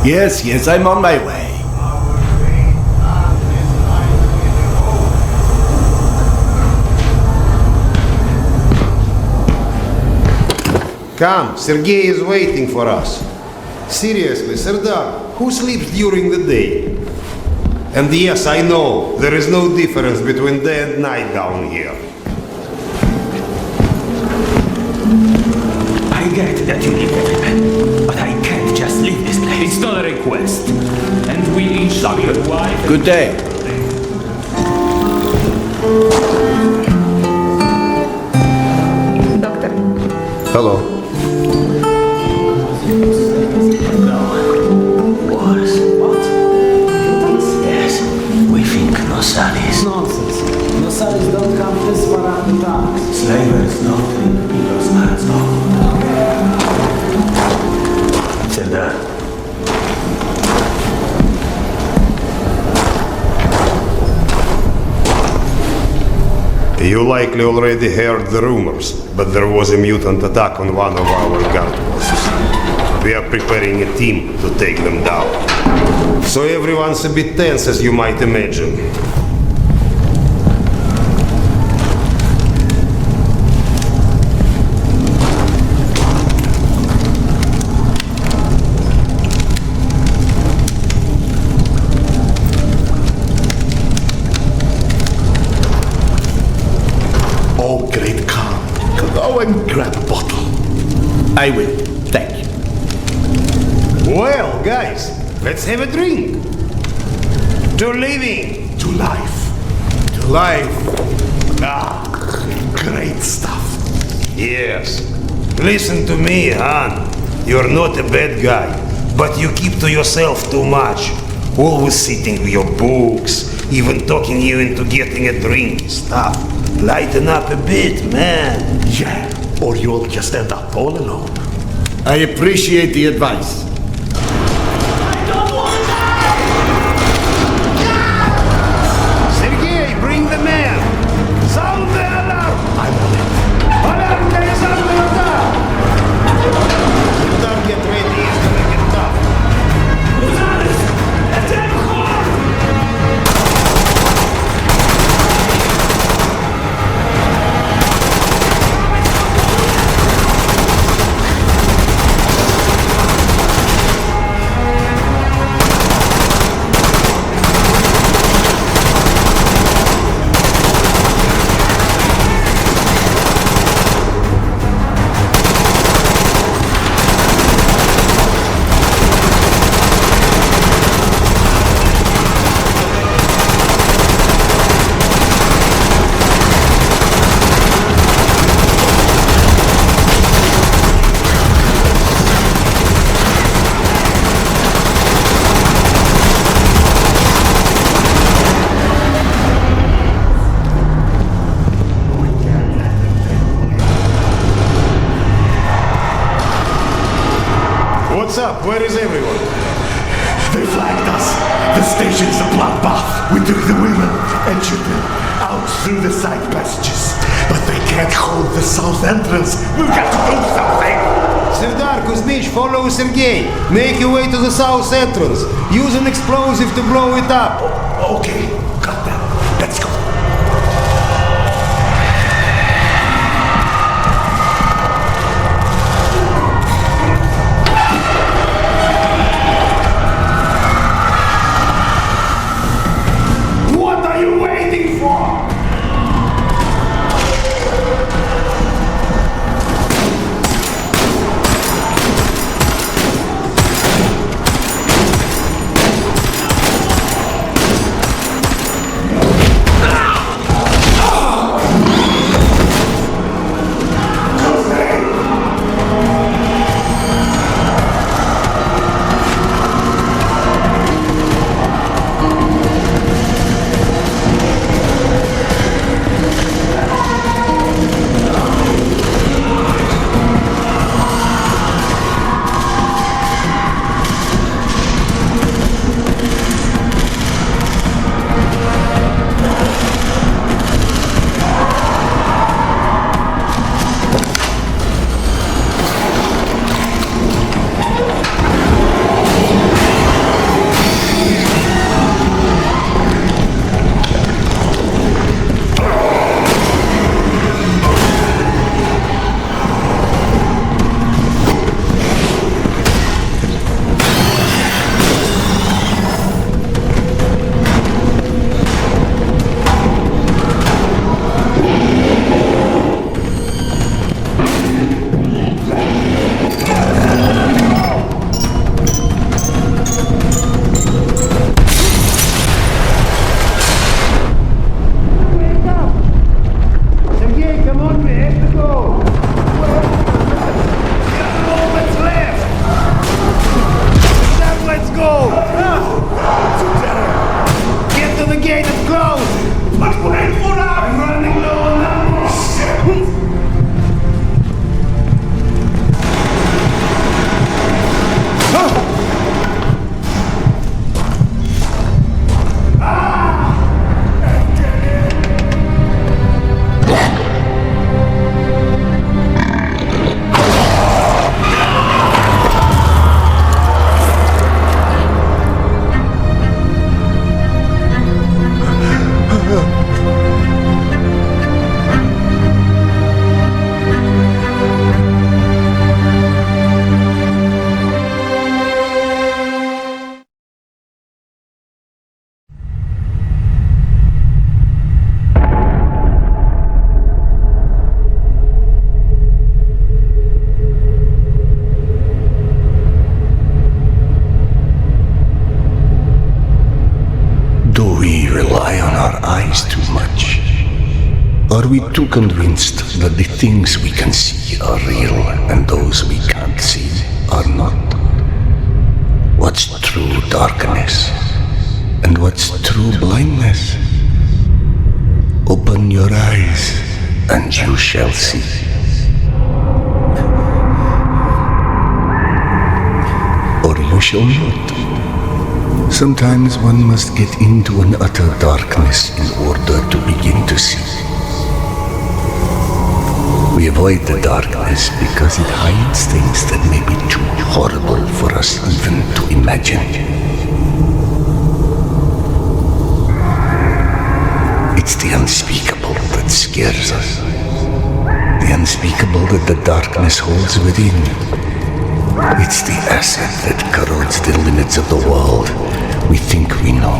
Yes, I'm on my way. Come, Sergei is waiting for us. Seriously, Serdar, who sleeps during the day? And yes, I know, there is no difference between day and night down here. I get that you need help, but I can't just leave this place. It's not a request. And we ensure your wife... Good day. Доктор, Hello. Wars. What? Yes, we think Nosalis. Nonsense. Nosalis don't come this far up the tracks. Slavers not in people's hands. Serdar. You likely already heard the rumors, but there was a mutant attack on one of our guard posts. We are preparing a team to take them down. So everyone's a bit tense, as you might imagine. Oh, great Khan. Go and grab a bottle. I will. Thank you. Well, guys, let's have a drink. To living. To life. To life. Ah, great stuff. Yes. Listen to me, Han. You're not a bad guy, but you keep to yourself too much. Always sitting with your books, even talking you into getting a drink stuff. Lighten up a bit, man. Yeah, or you'll just end up all alone. I appreciate the advice. Sergei, bring the man. Sound the alarm. I'm on it. Alarm, there is under attack. Don't get ready, it's gonna get tough. What's up? Where is everyone? They flagged us. The station's a bloodbath. We took the women and children out through the side passages. But they can't hold the south entrance. We've got to do something. Serdar, Kuzmich, follow Sergei. Make your way to the south entrance. Use an explosive to blow it up. Okay, got that. Let's go. What are you waiting for? Are we too convinced that the things we can see are real and those we can't see are not? What's true darkness and what's true blindness? Open your eyes and you shall see. Or you shall not. Sometimes one must get into an utter darkness in order to begin to see. We avoid the darkness because it hides things that may be too horrible for us even to imagine. It's the unspeakable that scares us. The unspeakable that the darkness holds within. It's the acid that corrodes the limits of the world we think we know.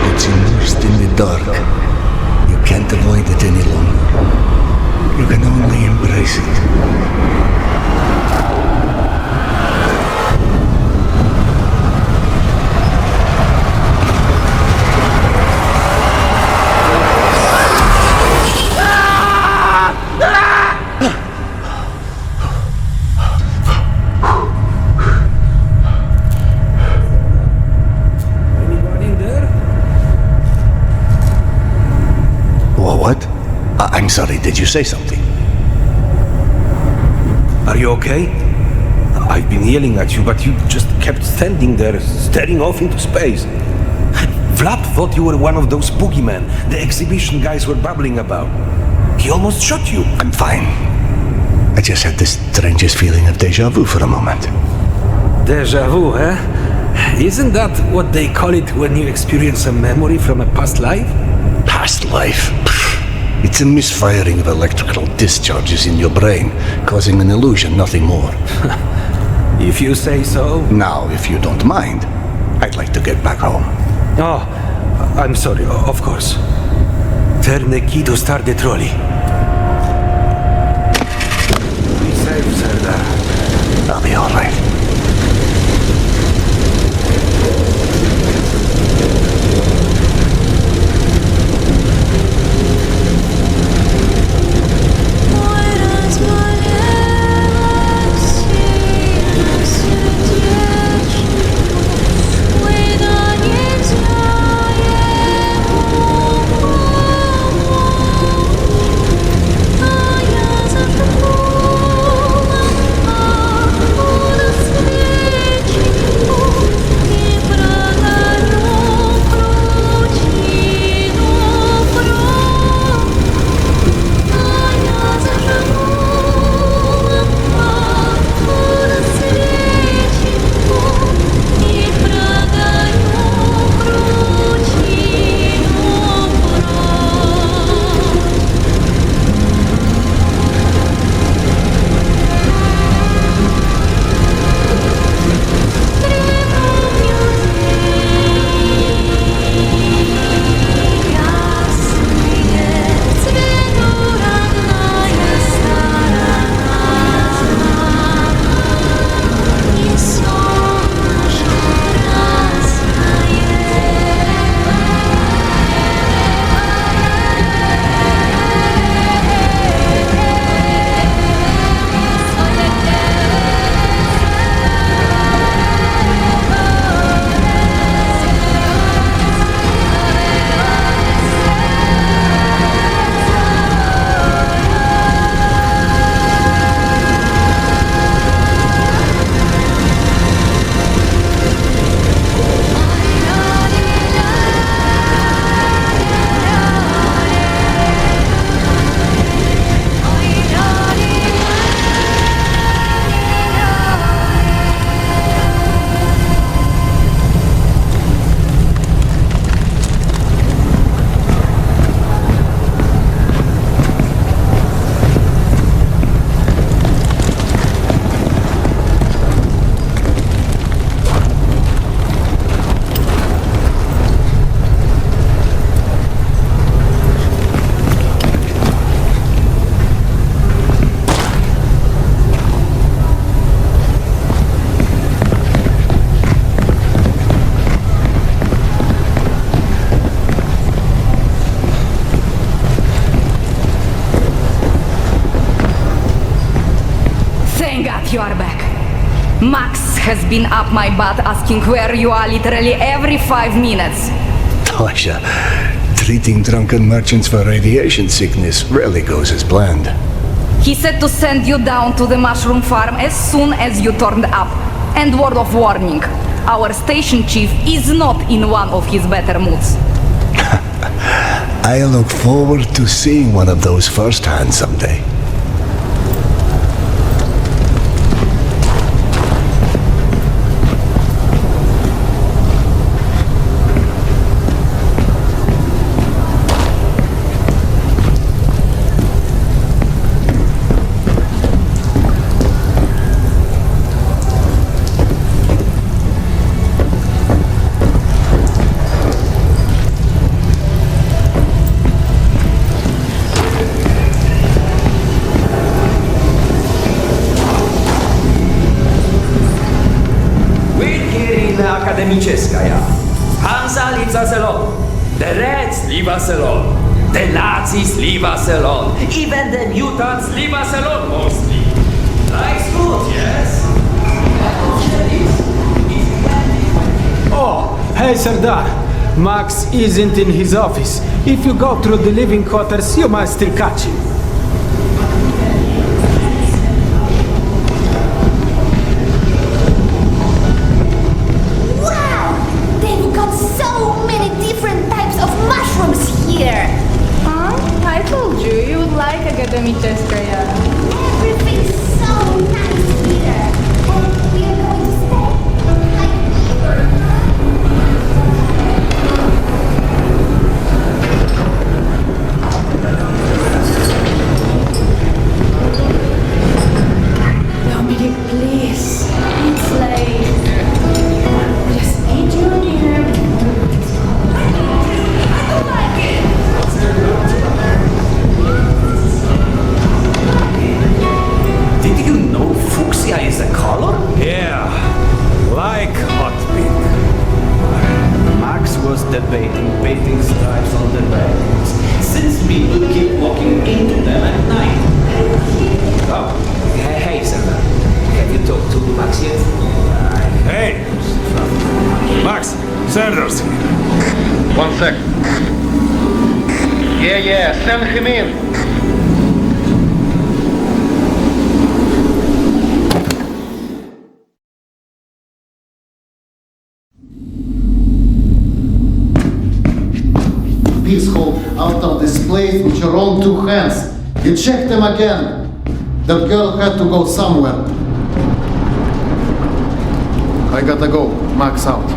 It's immersed in the dark. You can't avoid it any longer. You can only embrace it. I'm sorry, did you say something? Are you okay? I've been yelling at you, but you just kept standing there, staring off into space. Vlad thought you were one of those boogeymen the exhibition guys were babbling about. He almost shot you. I'm fine. I just had the strangest feeling of deja vu for a moment. Deja vu, eh? Isn't that what they call it when you experience a memory from a past life? Past life? It's a misfiring of electrical discharges in your brain, causing an illusion, nothing more. If you say so. Now, if you don't mind, I'd like to get back home. Oh, I'm sorry, of course. Turn the key to start the trolley. Be safe, Serdar. I'll be all right. Max has been up my butt asking where you are literally every 5 minutes. Tasha, treating drunken merchants for radiation sickness rarely goes as planned. He said to send you down to the mushroom farm as soon as you turned up. And word of warning, our station chief is not in one of his better moods. I look forward to seeing one of those firsthand someday. Akademiczeskaya. Hansa leaves us alone. The Reds leave us alone. The Nazis leave us alone. Even the mutants leave us alone mostly. Like school, yes? Oh, hey Sardar. Max isn't in his office. If you go through the living quarters, you might still catch him. I told you, you would like Akademiczeskaya. Everything's so nice here. And we are going to stay. Dominic, please. It's late. Just eat your dinner. I don't like it. Did you know fuchsia is a color? Yeah, like hot pink. Max was debating painting stripes on the buildings, since people keep walking into them at night. Oh, hey, sir. Have you talked to Max yet? Hey! Max, Sanders. 1 sec. Yeah, send him in. Peaceful out of this place with your own 2 hands. You checked them again. That girl had to go somewhere. I gotta go. Max out.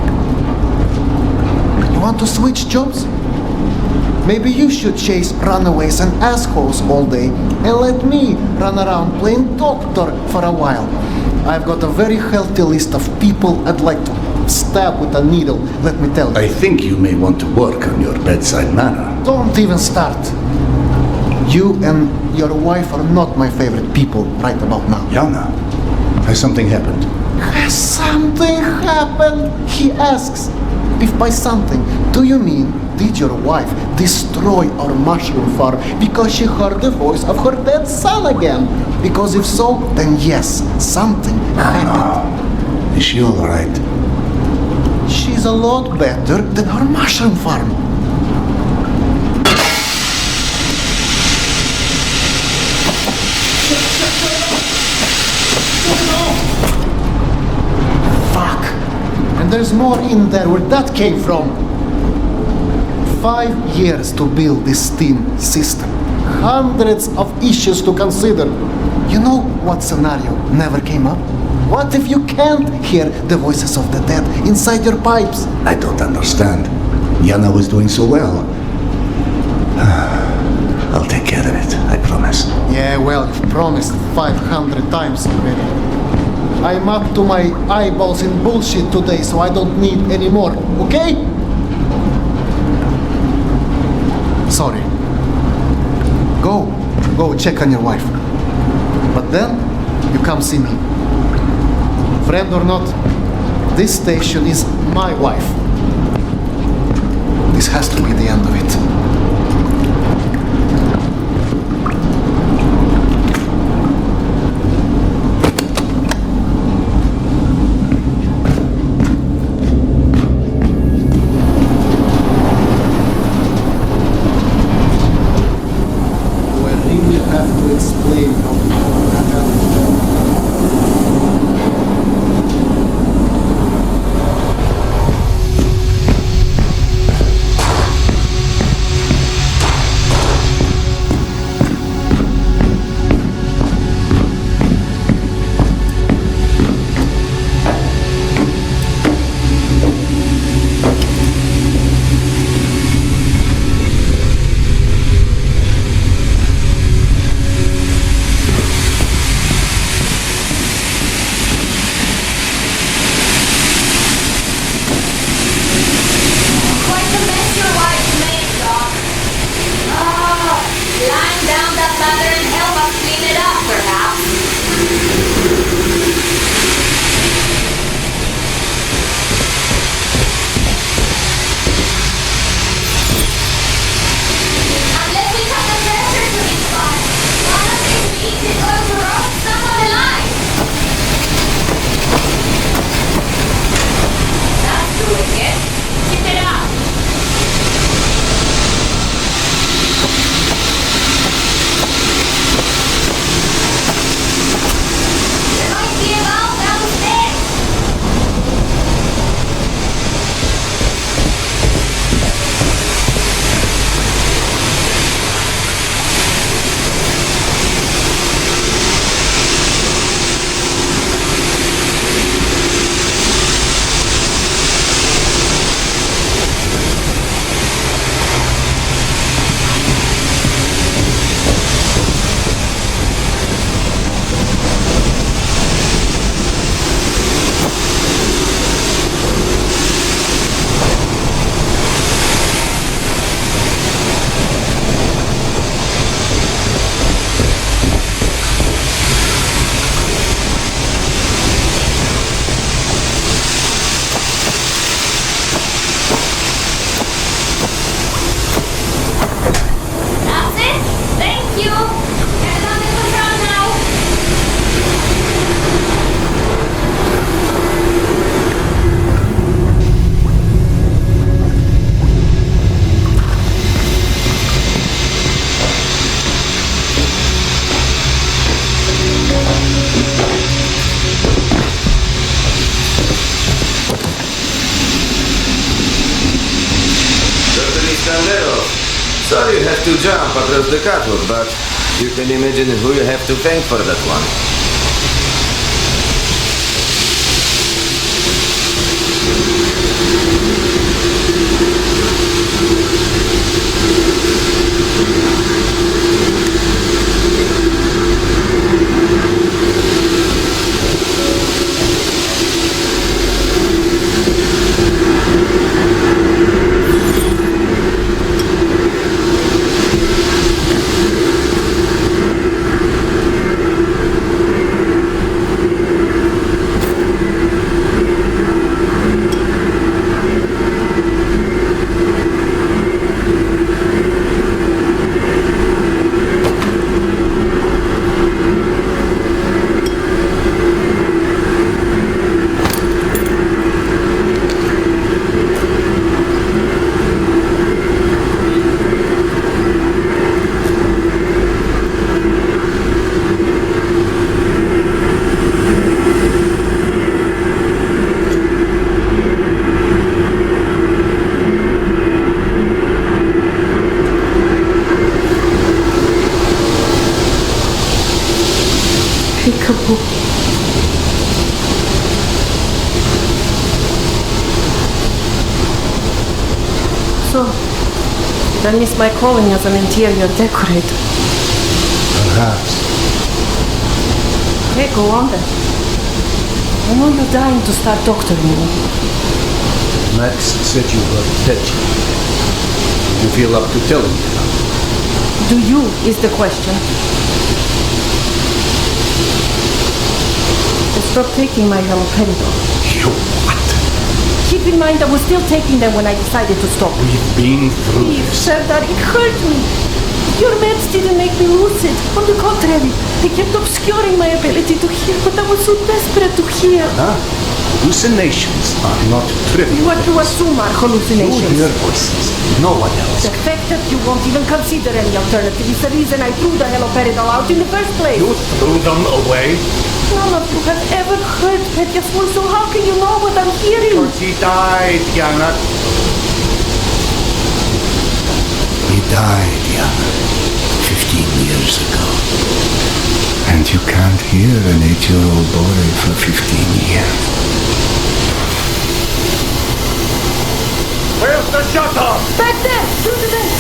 You want to switch jobs? Maybe you should chase runaways and assholes all day and let me run around playing doctor for a while. I've got a very healthy list of people I'd like to stab with a needle, let me tell you. I think you may want to work on your bedside manner. Don't even start. You and your wife are not my favorite people right about now. Yana, has something happened? Has something happened? He asks. If by something, do you mean did your wife destroy our mushroom farm because she heard the voice of her dead son again? Because if so, then yes, something happened. Is she alright? She's a lot better than her mushroom farm. Fuck! And there's more in there where that came from. 5 years to build this steam system. Hundreds of issues to consider. You know what scenario never came up? What if you can't hear the voices of the dead inside your pipes? I don't understand. Yana was doing so well. I'll take care of it, I promise. Yeah, well, you've promised 500 times already. I'm up to my eyeballs in bullshit today, so I don't need any more, okay? Sorry. Go check on your wife. But then, you come see me. Friend or not, this station is my wife. This has to be the end of it. Senderos. Sorry you have to jump across the catwalk, but you can imagine who you have to thank for that one. So, I missed my calling as an interior decorator. Perhaps. Okay, go on then. I know you're dying to start doctoring me. Max said you were petty. You feel up to telling me now. Do you, is the question. I stopped taking my haloperidol. You what? Keep in mind I was still taking them when I decided to stop. We've been through Please, this. Serdar, it hurt me. Your meds didn't make me lucid. On the contrary, they kept obscuring my ability to hear, but I was so desperate to hear. Hallucinations are not trivial. What you assume are hallucinations. You hear voices. No one else. The fact that you won't even consider any alternative is the reason I threw the haloperidol out in the first place. You threw them away? None of you have ever heard Petya's voice, so how can you know what I'm hearing? Because he died, Yana. He died, Yana. 15 years ago. And you can't hear an 8-year-old boy for 15 years. Where's the shutter? Back there! Do the vent!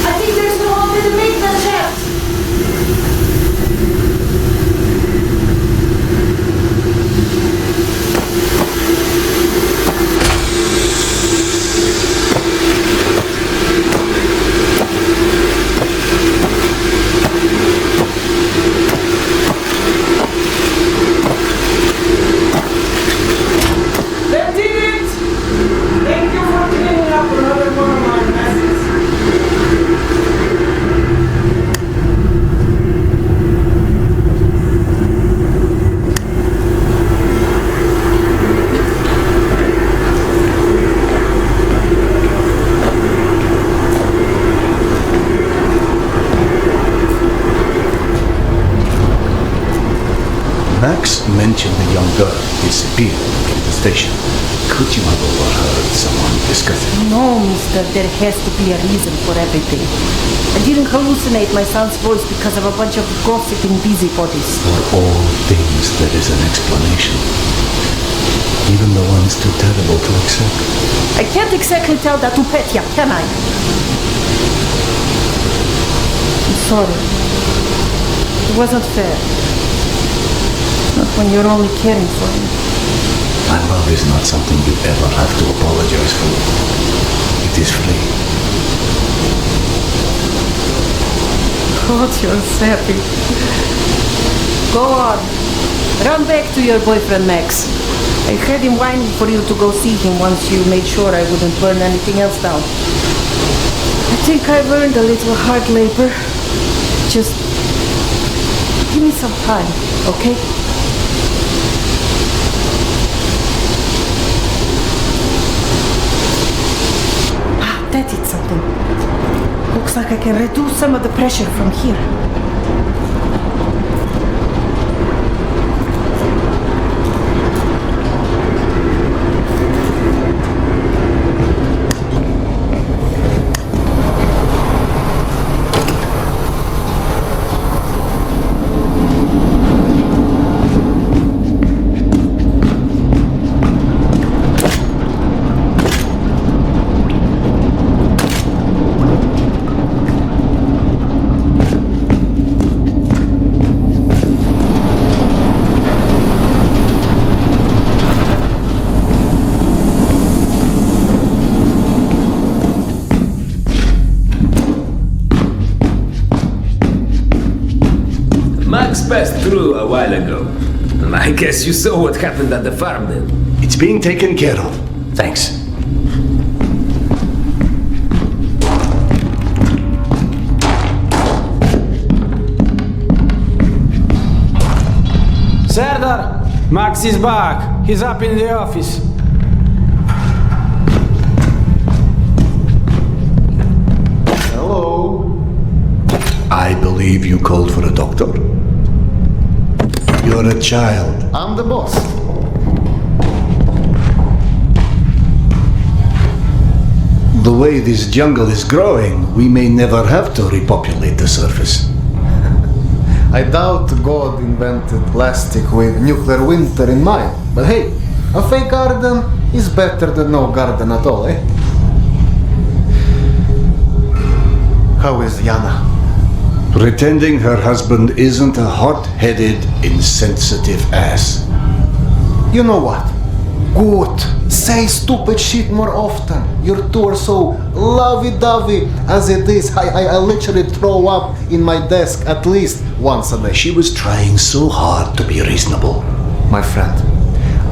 I think there's no one to make the shaft. That did it! Thank you for cleaning up another one of my messes. Max mentioned the young girl disappeared from the station. Could you have overheard someone discussing? No, mister, there has to be a reason for everything. I didn't hallucinate my son's voice because of a bunch of gossiping busybodies. For all things there is an explanation. Even the ones too terrible to accept. I can't exactly tell that to Petya, can I? I'm sorry. It wasn't fair. Not when you're only caring for him. My love is not something you ever have to apologize for. It is free. God, you're sappy. Go on. Run back to your boyfriend, Max. I had him whining for you to go see him once you made sure I wouldn't burn anything else down. I think I've earned a little hard labor. Just give me some time, okay? detected something. Looks like I can reduce some of the pressure from here. Max passed through a while ago. I guess you saw what happened at the farm then. It's being taken care of. Thanks. Serdar, Max is back. He's up in the office. Hello. I believe you called for a doctor. You're a child. I'm the boss. The way this jungle is growing, we may never have to repopulate the surface. I doubt God invented plastic with nuclear winter in mind. But hey, a fake garden is better than no garden at all, eh? How is Yana? Pretending her husband isn't a hot-headed, insensitive ass. You know what? Good. Say stupid shit more often. Your two are so lovey-dovey as it is. I literally throw up in my desk at least once a day. She was trying so hard to be reasonable. My friend,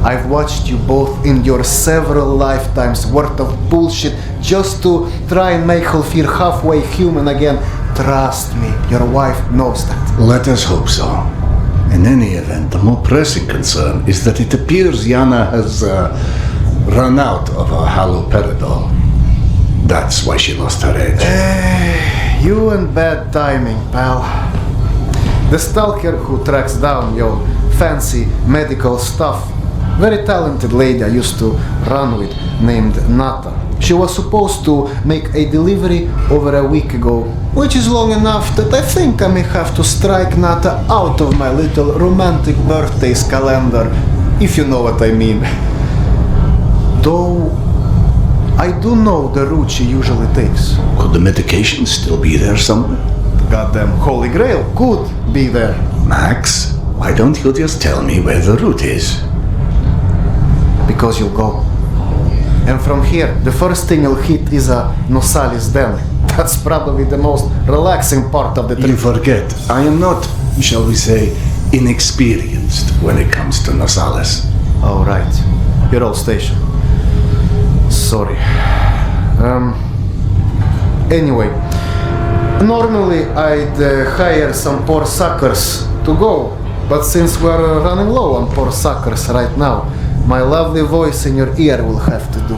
I've watched you both endure several lifetimes worth of bullshit just to try and make her feel halfway human again. Trust me, your wife knows that. Let us hope so. In any event, the more pressing concern is that it appears Yana has run out of her haloperidol. That's why she lost her edge. You and bad timing, pal. The stalker who tracks down your fancy medical stuff, very talented lady I used to run with named Nata. She was supposed to make a delivery over a week ago, which is long enough that I think I may have to strike Nata out of my little romantic birthdays calendar, if you know what I mean. Though I do know the route she usually takes. Could the medication still be there somewhere? Goddamn Holy Grail could be there. Max, why don't you just tell me where the route is? Because you'll go. And from here, the first thing you'll hit is a Nosalis den. That's probably the most relaxing part of the trip. You forget, I am not, shall we say, inexperienced when it comes to Nosalis. Oh, right. Your old station. Sorry. Anyway, normally I'd hire some poor suckers to go, but since we're running low on poor suckers right now, my lovely voice in your ear will have to do.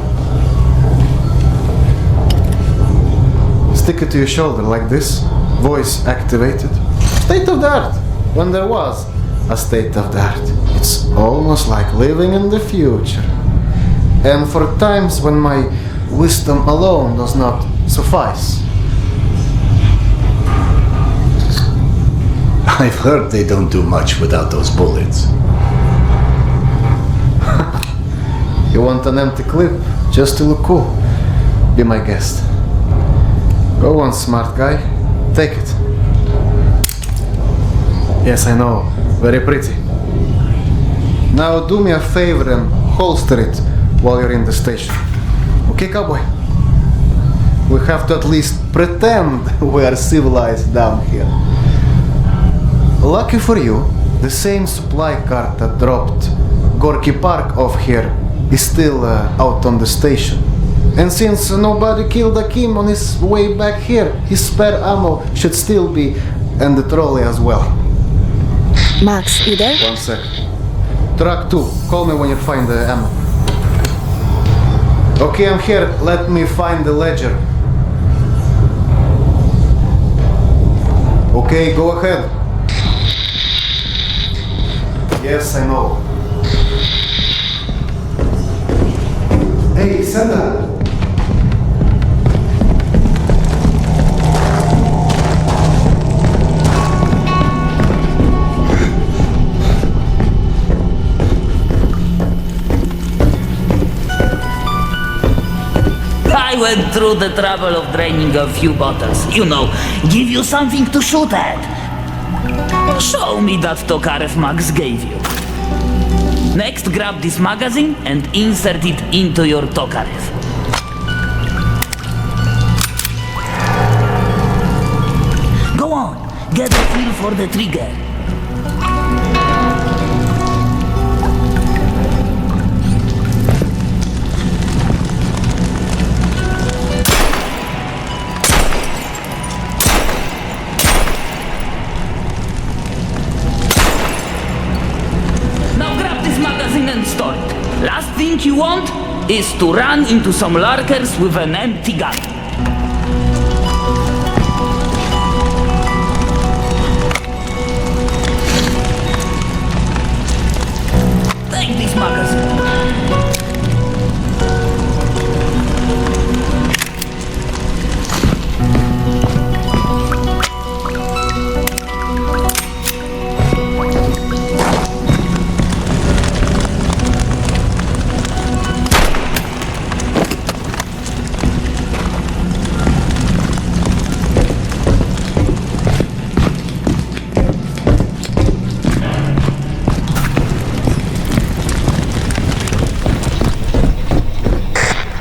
Stick it to your shoulder like this, voice activated. State of the art, when there was a state of the art. It's almost like living in the future. And for times when my wisdom alone does not suffice. I've heard they don't do much without those bullets. You want an empty clip just to look cool? Be my guest. Go on, smart guy. Take it. Yes, I know. Very pretty. Now do me a favor and holster it while you're in the station. Okay, cowboy? We have to at least pretend we are civilized down here. Lucky for you, the same supply car that dropped Gorky Park off here is still out on the station. And since nobody killed Akim on his way back here, his spare ammo should still be in the trolley as well. Max, you there? 1 sec. Truck 2, call me when you find the ammo. Okay, I'm here. Let me find the ledger. Okay, go ahead. Yes, I know. Hey, Sandra. I went through the trouble of draining a few bottles. You know, give you something to shoot at. Show me that Tokarev Max gave you. Next, grab this magazine and insert it into your Tokarev. Go on, get a feel for the trigger. And store it. Last thing you want is to run into some lurkers with an empty gun. Take this magazine.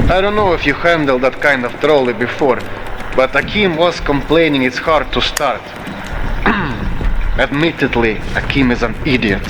I don't know if you handled that kind of trolley before, but Akim was complaining it's hard to start. Admittedly, Akim is an idiot.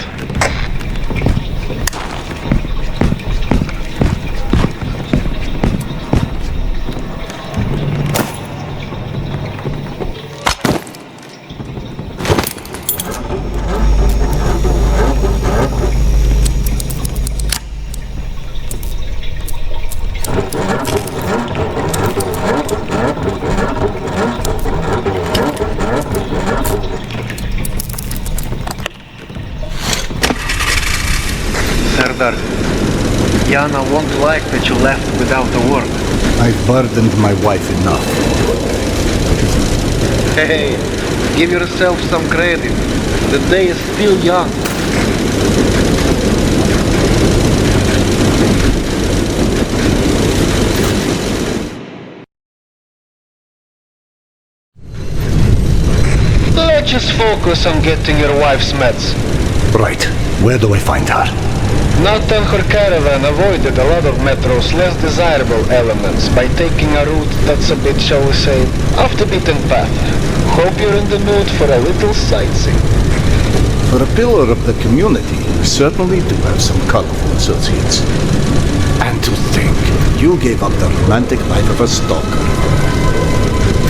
Yana won't like that you left without a word. I've burdened my wife enough. Hey, give yourself some credit. The day is still young. Let's just focus on getting your wife's meds. Right. Where do I find her? Nathan, her caravan avoided a lot of Metro's less desirable elements by taking a route that's a bit, shall we say, off the beaten path. Hope you're in the mood for a little sightseeing. For a pillar of the community, you certainly do have some colorful associates. And to think, you gave up the romantic life of a stalker.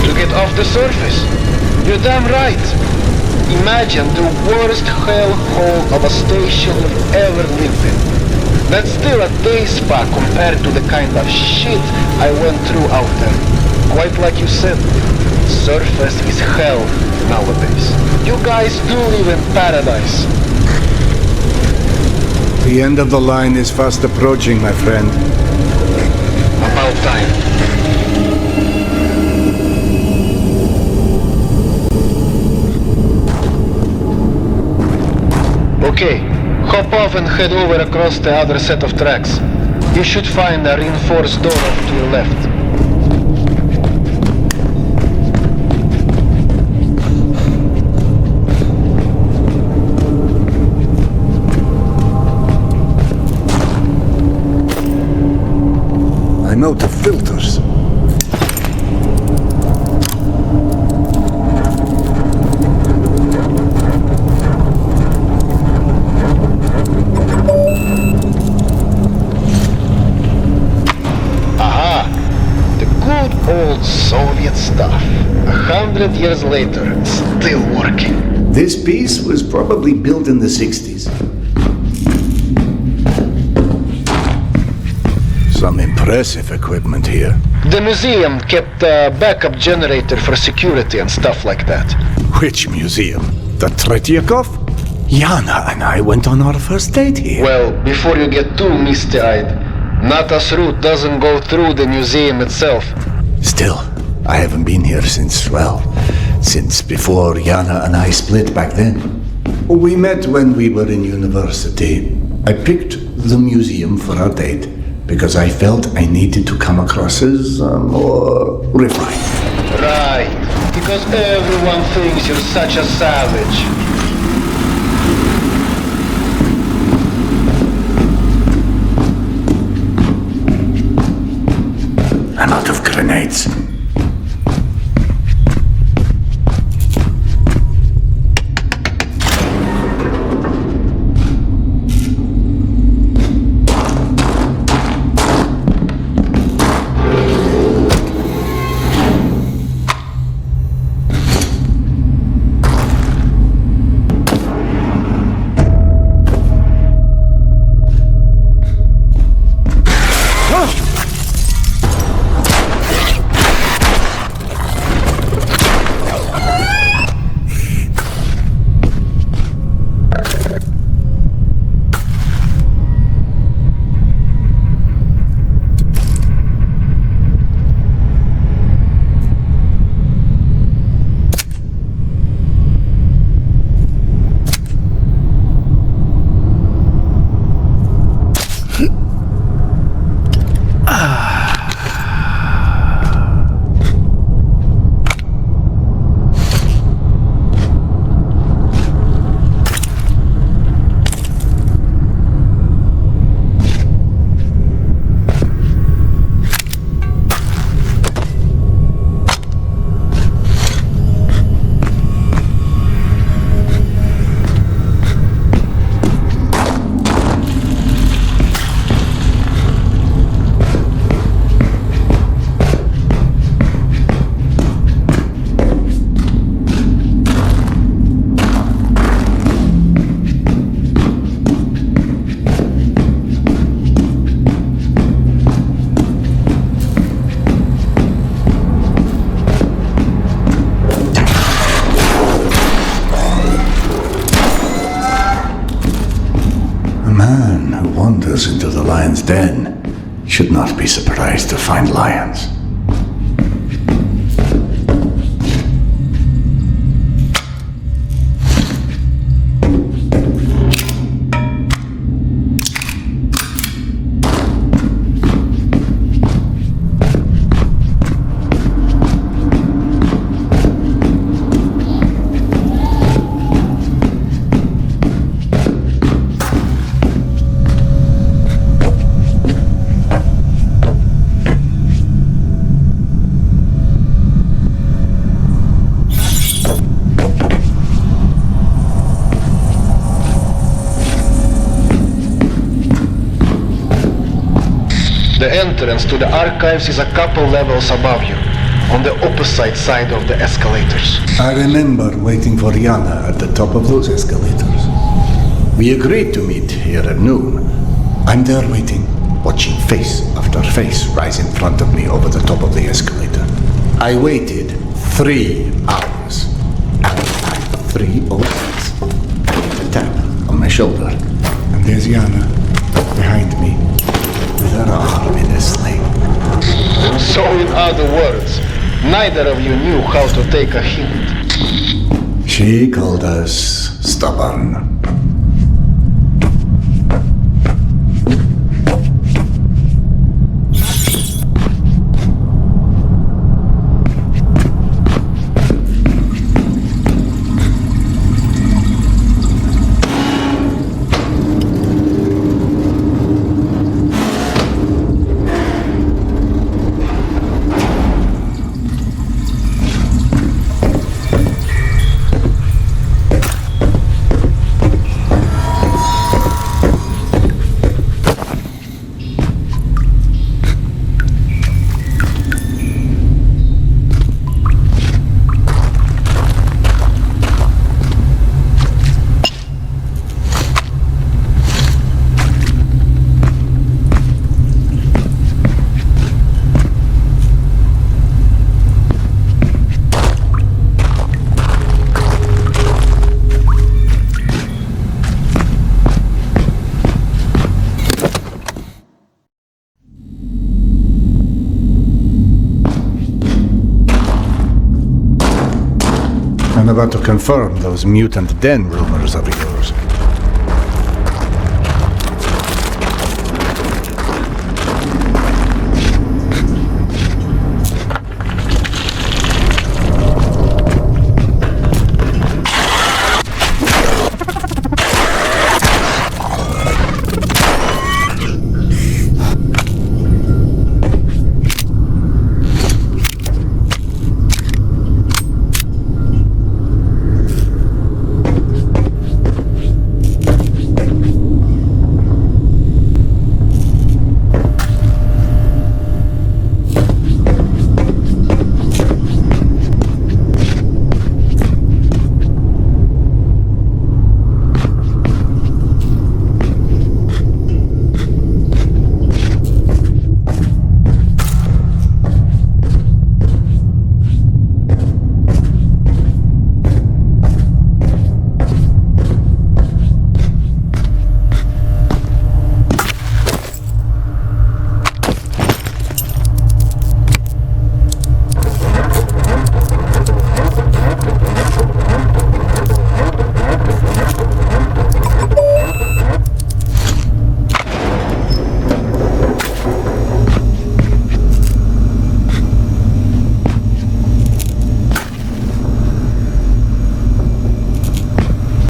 To get off the surface? You're damn right. Imagine the worst hellhole of a station you've ever lived in. That's still a day spa compared to the kind of shit I went through out there. Quite like you said, surface is hell nowadays. You guys do live in paradise. The end of the line is fast approaching, my friend. About time. Okay, hop off and head over across the other set of tracks. You should find a reinforced door off to your left. I'm out of filters. Old Soviet stuff. 100 years later, still working. This piece was probably built in the 60s. Some impressive equipment here. The museum kept a backup generator for security and stuff like that. Which museum? The Tretyakov? Yana and I went on our first date here. Well, before you get too misty-eyed, Nata's route doesn't go through the museum itself. Still, I haven't been here since before Yana and I split back then. We met when we were in university. I picked the museum for our date because I felt I needed to come across as more refined. Right, because everyone thinks you're such a savage. I'm out of grenades. Into the lion's den should not be surprised to find lions. The entrance to the archives is a couple levels above you, on the opposite side of the escalators. I remember waiting for Yana at the top of those escalators. We agreed to meet here at noon. I'm there waiting, watching face after face rise in front of me over the top of the escalator. I waited 3 hours. And I 306. A tap on my shoulder. And there's Yana behind me, with her arm in a sling. So in other words, neither of you knew how to take a hint. She called us stubborn. I'm about to confirm those mutant den rumors of yours.